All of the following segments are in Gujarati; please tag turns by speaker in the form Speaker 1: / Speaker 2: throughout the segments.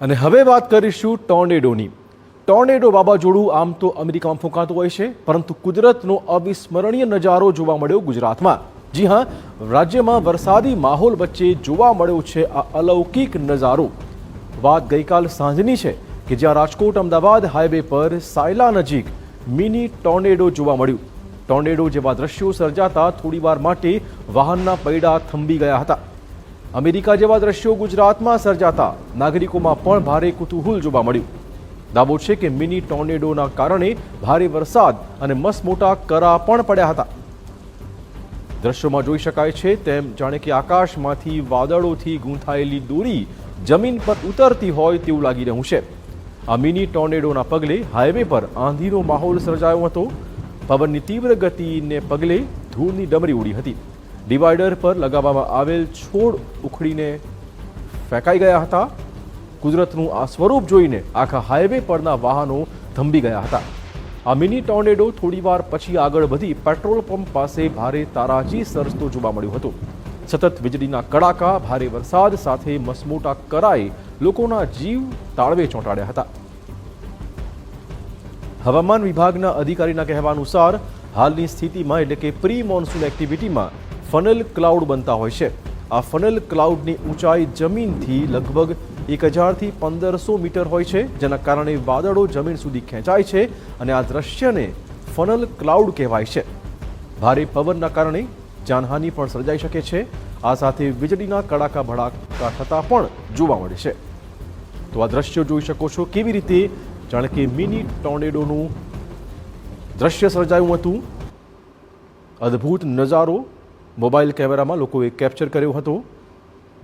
Speaker 1: અને હવે વાત કરીશું ટોર્નેડોની. ટોર્નેડો વાવાઝોડું આમ તો અમેરિકામાં ફૂંકાતું હોય છે, પરંતુ કુદરતનો અવિસ્મરણીય નજારો જોવા મળ્યો ગુજરાતમાં. જી હા, રાજ્યમાં વરસાદી માહોલ વચ્ચે જોવા મળ્યો છે આ અલૌકિક નજારો. વાત ગઈકાલ સાંજની છે કે જ્યાં રાજકોટ અમદાવાદ હાઈવે પર સાયલા નજીક મિની ટોર્નેડો જોવા મળ્યું. ટોર્નેડો જેવા દ્રશ્યો સર્જાતા થોડીવાર માટે વાહનના પૈડા થંભી ગયા હતા. અમેરિકા જેવા દ્રશ્યો ગુજરાતમાં સર્જાતા નાગરિકોમાં પણ ભારે કુતૂહલ જોવા મળ્યું. દાવો છે કે મિની ટોર્નેડોના કારણે ભારે વરસાદ અને મસમોટા કરા પણ પડ્યા હતા. દ્રશ્યોમાં જોઈ શકાય છે તેમ જાણે કે આકાશમાંથી વાદળોથી ગૂંથાયેલી દોરી જમીન પર ઉતરતી હોય તેવું લાગી રહ્યું છે. આ મિની ટોર્નેડોના પગલે હાઈવે પર આંધીનો માહોલ સર્જાયો હતો. પવનની તીવ્ર ગતિને પગલે ધૂળની ડમરી ઉડી હતી. ડિવાઈડર પર લગાવવામાં આવેલ છોડ ઉખડીને ફેંકાઈ ગયા હતા. કુદરતનું આ સ્વરૂપ જોઈને આખા હાઈવે પરના વાહનો થંભી ગયા હતા. આ મિની ટોર્નેડો થોડીવાર પછી આગળ વધી પેટ્રોલ પંપ પાસે ભારે તારાજી સર્જતો જોવા મળ્યું હતું. સતત વીજળીના કડાકા, ભારે વરસાદ સાથે મસમોટા કરાએ લોકોના જીવ તાળવે ચોંટાડ્યા હતા. હવામાન વિભાગના અધિકારીના કહેવા અનુસાર હાલની સ્થિતિમાં એટલે કે પ્રી મોન્સૂન એક્ટિવિટીમાં ફનલ ક્લાઉડ બનતા હોય છે. આ ફનલ ક્લાઉડની ઊંચાઈ જમીનથી લગભગ 1000થી 1500 મીટર હોય છે, જેના કારણે વાદળો જમીન સુધી ખેંચાય છે અને આ દ્રશ્યને ફનલ ક્લાઉડ કહેવાય છે. ભારે પવનના કારણે જાનહાનિ પણ સર્જાઈ શકે છે. આ સાથે વીજળીના કડાકા ભડાકા થતા પણ જોવા મળે છે. તો આ દ્રશ્યો જોઈ શકો છો કેવી રીતે જાણે કે મિની ટોર્નેડોનું દ્રશ્ય સર્જાયું હતું. અદ્ભુત નજારો મોબાઈલ કેમેરામાં લોકોએ કેપ્ચર કર્યો હતો.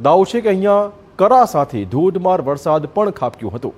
Speaker 1: દાવો છે કે અહીંયા કરા સાથે ધોધમાર વરસાદ પણ ખાબક્યો હતો.